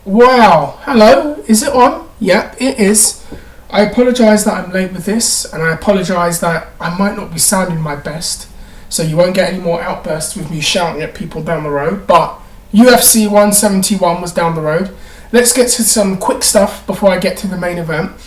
Wow, hello, is it on? Yep, it is. I apologise that I'm late with this, and I apologise that I might not be sounding my best, so you won't get any more outbursts with me shouting at people down the road, but UFC 171 was down the road. Let's get to some quick stuff before I get to the main event.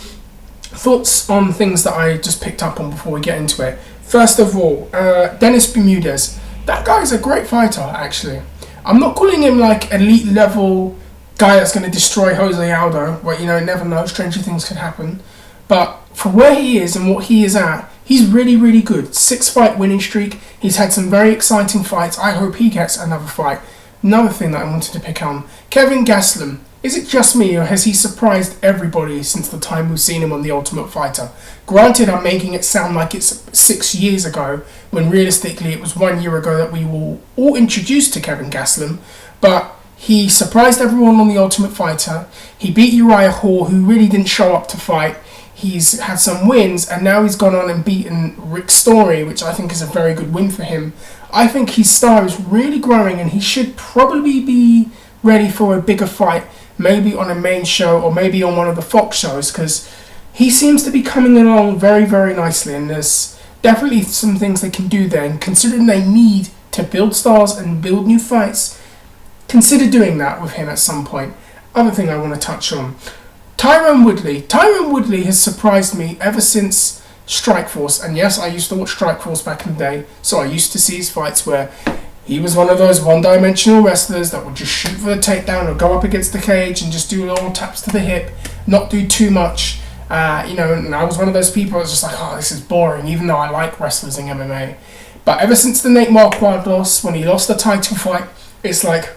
Thoughts on things that I just picked up on before we get into it. First of all, Dennis Bermudez. That guy's a great fighter, actually. I'm not calling him like elite level guy that's going to destroy Jose Aldo, where never know, stranger things could happen. But for where he is and what he is at, he's really, really good. 6-fight winning streak. He's had some very exciting fights. I hope he gets another fight. Another thing that I wanted to pick on, Kevin Gastelum. Is it just me, or has he surprised everybody since the time we've seen him on The Ultimate Fighter? Granted, I'm making it sound like it's 6 years ago, when realistically it was 1 year ago that we were all introduced to Kevin Gastelum, but he surprised everyone on The Ultimate Fighter. He beat Uriah Hall, who really didn't show up to fight. He's had some wins, and now he's gone on and beaten Rick Story, which I think is a very good win for him. I think his star is really growing, and he should probably be ready for a bigger fight, maybe on a main show or maybe on one of the Fox shows, because he seems to be coming along very, very nicely, and there's definitely some things they can do there. And considering they need to build stars and build new fights, consider doing that with him at some point. Other thing I want to touch on, Tyron Woodley. Tyron Woodley has surprised me ever since Strikeforce, and yes, I used to watch Strikeforce back in the day, so I used to see his fights where he was one of those one-dimensional wrestlers that would just shoot for the takedown or go up against the cage and just do little taps to the hip, not do too much. And I was one of those people that was just like, oh, this is boring, even though I like wrestlers in MMA. But ever since the Nate Marquardt loss, when he lost the title fight, it's like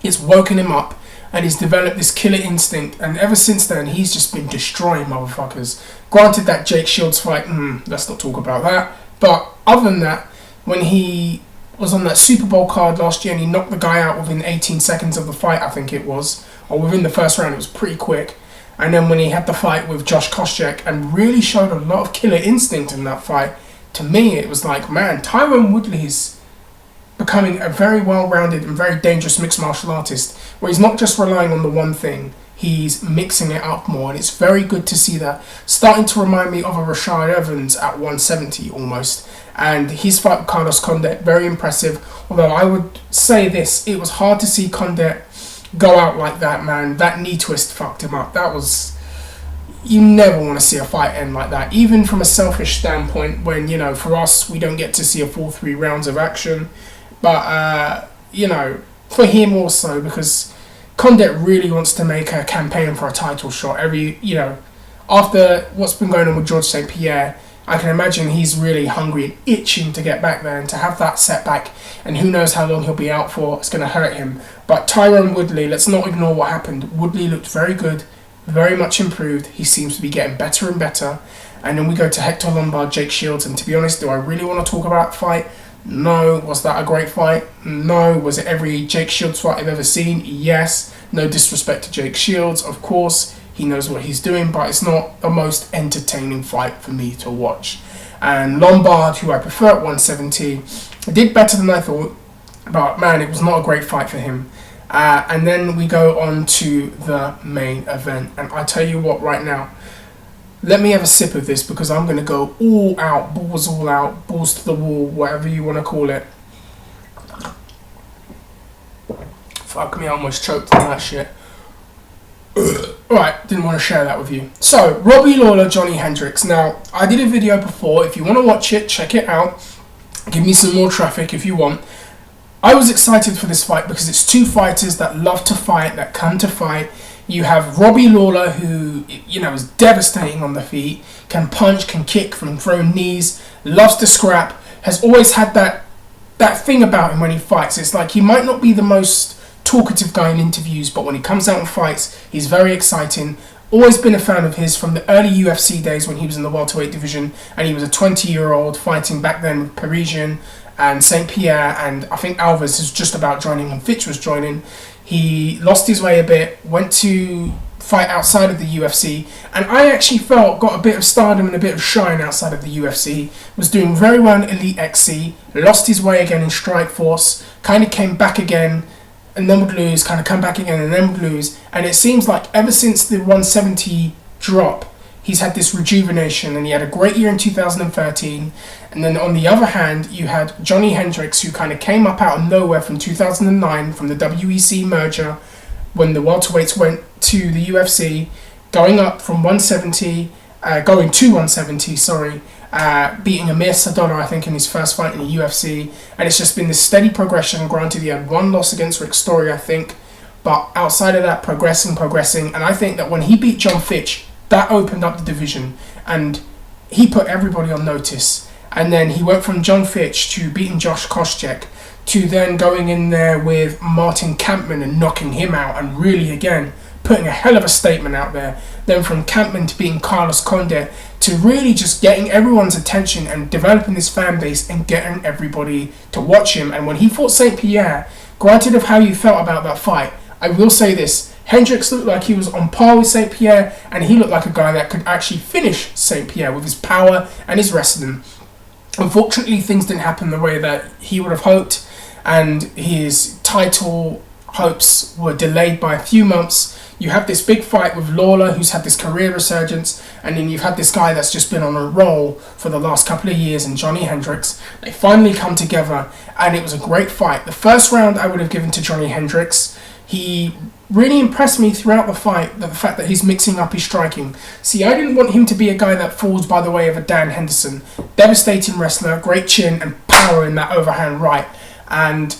it's woken him up and he's developed this killer instinct. And ever since then, he's just been destroying motherfuckers. Granted, that Jake Shields fight, let's not talk about that. But other than that, when he was on that Super Bowl card last year and he knocked the guy out within 18 seconds of the fight, I think it was, or within the first round, it was pretty quick. And then when he had the fight with Josh Koscheck and really showed a lot of killer instinct in that fight, to me it was like, man, Tyron Woodley's becoming a very well-rounded and very dangerous mixed martial artist, where he's not just relying on the one thing, he's mixing it up more, and it's very good to see that. Starting to remind me of a Rashad Evans at 170 almost. And his fight with Carlos Condit, very impressive. Although I would say this, it was hard to see Condit go out like that, man. That knee twist fucked him up. That was... You never want to see a fight end like that. Even from a selfish standpoint, when, for us, we don't get to see a full 3 rounds of action. But, for him also, because Condit really wants to make a campaign for a title shot. After what's been going on with George St. Pierre, I can imagine he's really hungry and itching to get back there, and to have that setback, and who knows how long he'll be out for, it's going to hurt him. But Tyron Woodley, let's not ignore what happened. Woodley looked very good, very much improved. He seems to be getting better and better. And then we go to Hector Lombard, Jake Shields, and to be honest, do I really want to talk about the fight? No. Was that a great fight? No. Was it every Jake Shields fight I've ever seen? Yes. No disrespect to Jake Shields, of course. He knows what he's doing, but it's not the most entertaining fight for me to watch. And Lombard, who I prefer at 170, did better than I thought, but man, it was not a great fight for him. And then we go on to the main event. And I tell you what, right now, let me have a sip of this, because I'm going to go all out, balls to the wall, whatever you want to call it. Fuck me, I almost choked on that shit. Right, didn't want to share that with you. So, Robbie Lawler, Johny Hendricks. Now, I did a video before. If you want to watch it, check it out. Give me some more traffic if you want. I was excited for this fight because it's 2 fighters that love to fight, that come to fight. You have Robbie Lawler, who, is devastating on the feet, can punch, can kick from throwing knees, loves to scrap, has always had that thing about him when he fights. It's like he might not be the most talkative guy in interviews, but when he comes out and fights, he's very exciting. Always been a fan of his from the early UFC days when he was in the welterweight division, and he was a 20-year-old fighting back then with Parisian and St. Pierre, and I think Alves is just about joining and Fitch was joining. He lost his way a bit, went to fight outside of the UFC, and I actually got a bit of stardom and a bit of shine outside of the UFC. Was doing very well in Elite XC, lost his way again in Strikeforce, kind of came back again and then would lose, kind of come back again and then would lose. And it seems like ever since the 170 drop, he's had this rejuvenation, and he had a great year in 2013. And then on the other hand, you had Johny Hendricks, who kind of came up out of nowhere from 2009 from the WEC merger when the welterweights went to the UFC, going up from 170, going to 170, sorry, beating Amir Sadollah, I think, in his first fight in the UFC. And it's just been this steady progression. Granted, he had one loss against Rick Story, I think, but outside of that, progressing. And I think that when he beat John Fitch, that opened up the division, and he put everybody on notice. And then he went from John Fitch to beating Josh Koscheck to then going in there with Martin Kampmann and knocking him out, and really, again, putting a hell of a statement out there. Then from Kampmann to beating Carlos Condit, to really just getting everyone's attention and developing this fan base and getting everybody to watch him. And when he fought St. Pierre, granted of how you felt about that fight, I will say this: Hendricks looked like he was on par with St. Pierre, and he looked like a guy that could actually finish St. Pierre with his power and his wrestling. Unfortunately, things didn't happen the way that he would have hoped, and his title hopes were delayed by a few months. You have this big fight with Lawler, who's had this career resurgence, and then you've had this guy that's just been on a roll for the last couple of years in Johny Hendricks. They finally come together, and it was a great fight. The first round I would have given to Johny Hendricks. He really impressed me throughout the fight, the fact that he's mixing up his striking. See, I didn't want him to be a guy that falls by the way of a Dan Henderson. Devastating wrestler, great chin and power in that overhand right, and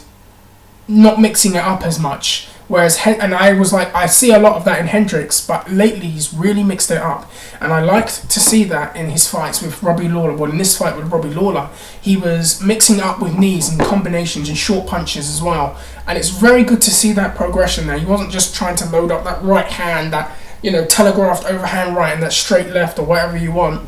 not mixing it up as much. Whereas, and I was like, I see a lot of that in Hendricks, but lately he's really mixed it up. And I liked to see that in his fights with Robbie Lawler. Well, in this fight with Robbie Lawler, he was mixing up with knees and combinations and short punches as well. And it's very good to see that progression there. He wasn't just trying to load up that right hand, that, telegraphed overhand right and that straight left or whatever you want,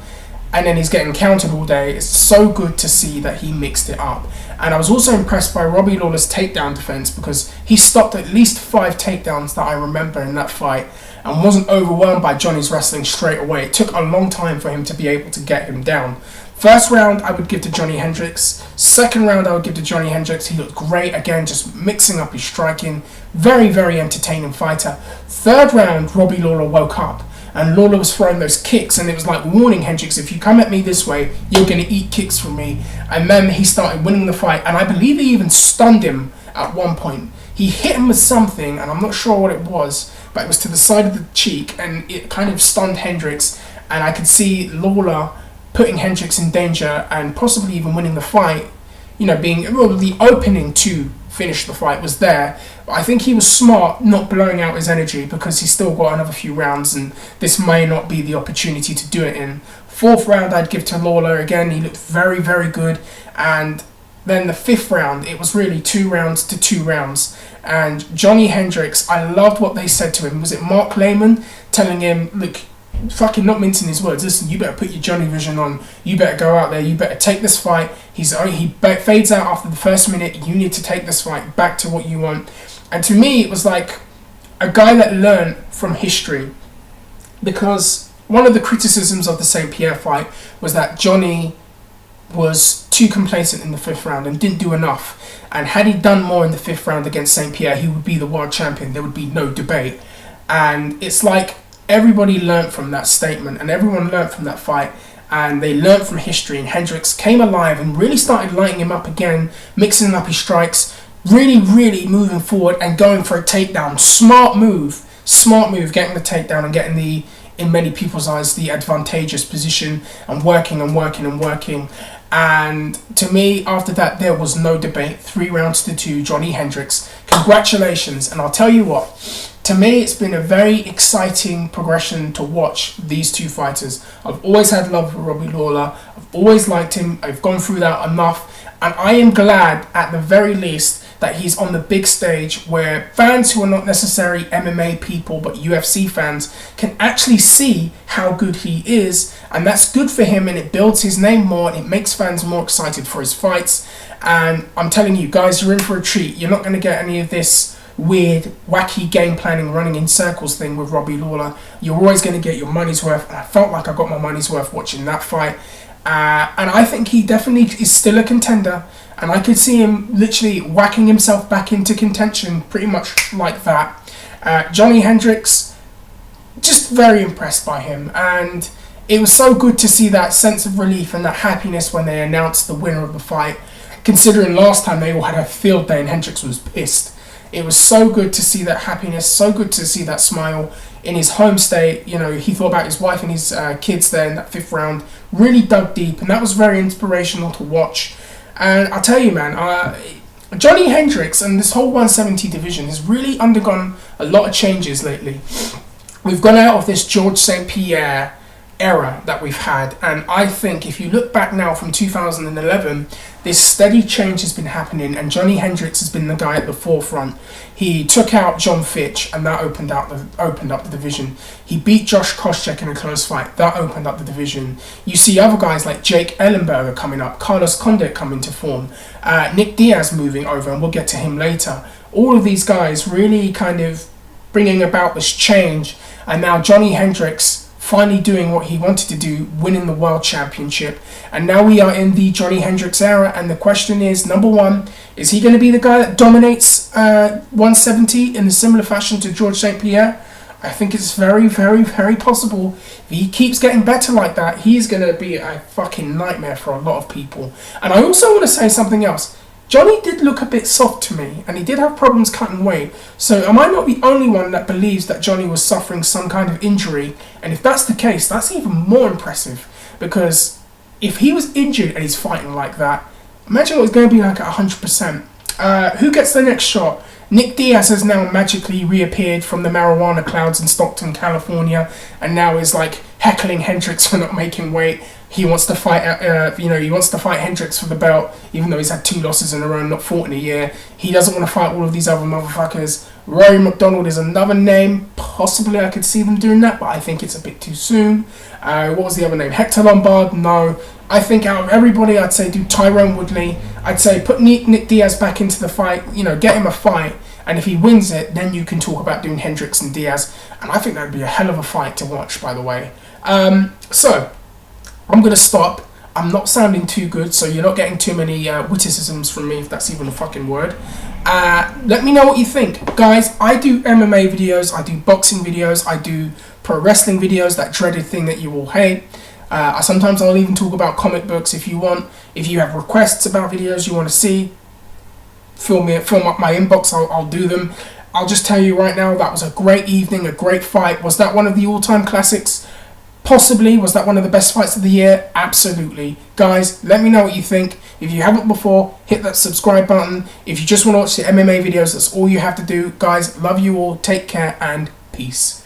and then he's getting countered all day. It's so good to see that he mixed it up. And I was also impressed by Robbie Lawler's takedown defense, because he stopped at least 5 takedowns that I remember in that fight and wasn't overwhelmed by Johnny's wrestling straight away. It took a long time for him to be able to get him down. First round I would give to Johny Hendricks. Second round I would give to Johny Hendricks. He looked great, again, just mixing up his striking. Very, very entertaining fighter. Third round, Robbie Lawler woke up, and Lawler was throwing those kicks, and it was like, warning, Hendricks, if you come at me this way, you're going to eat kicks from me. And then he started winning the fight, and I believe he even stunned him at one point. He hit him with something, and I'm not sure what it was, but it was to the side of the cheek, and it kind of stunned Hendricks, and I could see Lawler putting Hendricks in danger and possibly even winning the fight, being the opening to finish the fight was there. But I think he was smart not blowing out his energy, because he's still got another few rounds, and this may not be the opportunity to do it in. Fourth round I'd give to Lawler. Again, he looked very, very good. And then the fifth round, it was really 2 rounds to 2 rounds. And Johny Hendricks, I loved what they said to him. Was it Mark Lehman telling him, look, fucking not mincing his words, listen, you better put your Johnny vision on, you better go out there, you better take this fight. He fades out after the first minute, you need to take this fight back to what you want. And to me, it was like a guy that learned from history, because one of the criticisms of the St. Pierre fight was that Johnny was too complacent in the 5th round and didn't do enough, and had he done more in the 5th round against St. Pierre, he would be the world champion, there would be no debate. And it's like everybody learnt from that statement, and everyone learnt from that fight, and they learnt from history, and Hendricks came alive and really started lighting him up again, mixing up his strikes, really, really moving forward and going for a takedown. Smart move, getting the takedown and getting the, in many people's eyes, the advantageous position, and working and working and working. And to me, after that, there was no debate. 3 rounds to 2, Johny Hendricks. Congratulations. And I'll tell you what, to me, it's been a very exciting progression to watch these two fighters. I've always had love for Robbie Lawler. I've always liked him. I've gone through that enough. And I am glad, at the very least, that he's on the big stage where fans who are not necessarily MMA people but UFC fans can actually see how good he is, and that's good for him, and it builds his name more, and it makes fans more excited for his fights. And I'm telling you guys, you're in for a treat. You're not going to get any of this weird, wacky game planning, running in circles thing with Robbie Lawler. You're always going to get your money's worth, and I felt like I got my money's worth watching that fight. And I think he definitely is still a contender. And I could see him literally whacking himself back into contention pretty much like that. Johny Hendricks, just very impressed by him. And it was so good to see that sense of relief and that happiness when they announced the winner of the fight. Considering last time they all had a field day and Hendricks was pissed. It was so good to see that happiness, so good to see that smile in his home state. You know, he thought about his wife and his kids there in that 5th round. Really dug deep, and that was very inspirational to watch. And I'll tell you, man, Johny Hendricks and this whole 170 division has really undergone a lot of changes lately. We've gone out of this George St. Pierre era that we've had, and I think if you look back now from 2011, this steady change has been happening, and Johny Hendricks has been the guy at the forefront. He took out John Fitch, and that opened up the division. He beat Josh Koscheck in a close fight. That opened up the division. You see other guys like Jake Ellenberger coming up, Carlos Condit coming to form, Nick Diaz moving over, and we'll get to him later. All of these guys really kind of bringing about this change, and now Johny Hendricks finally doing what he wanted to do, winning the world championship. And now we are in the Johny Hendricks era, and the question is, number one, is he going to be the guy that dominates 170 in a similar fashion to George St. Pierre? I think it's very, very, very possible. If he keeps getting better like that, he's going to be a fucking nightmare for a lot of people. And I also want to say something else. Johny did look a bit soft to me, and he did have problems cutting weight. So am I not the only one that believes that Johny was suffering some kind of injury? And if that's the case, that's even more impressive. Because if he was injured and he's fighting like that, imagine what it's going to be like at 100%. Who gets the next shot? Nick Diaz has now magically reappeared from the marijuana clouds in Stockton, California, and now is like heckling Hendricks for not making weight. He wants to fight, he wants to fight Hendricks for the belt, even though he's had 2 losses in a row, not fought in a year. He doesn't want to fight all of these other motherfuckers. Rory McDonald is another name. Possibly I could see them doing that, but I think it's a bit too soon. What was the other name? Hector Lombard? No. I think out of everybody, I'd say do Tyrone Woodley. I'd say put Nick Diaz back into the fight, get him a fight. And if he wins it, then you can talk about doing Hendricks and Diaz. And I think that would be a hell of a fight to watch, by the way. So, I'm going to stop. I'm not sounding too good, so you're not getting too many witticisms from me, if that's even a fucking word. Let me know what you think. Guys, I do MMA videos, I do boxing videos, I do pro wrestling videos, that dreaded thing that you all hate. Sometimes I'll even talk about comic books if you want. If you have requests about videos you want to see, fill up my inbox, I'll do them. I'll just tell you right now, that was a great evening, a great fight. Was that one of the all-time classics? Possibly. Was that one of the best fights of the year? Absolutely. Guys, let me know what you think. If you haven't before, hit that subscribe button. If you just want to watch the MMA videos, that's all you have to do. Guys, love you all. Take care and peace.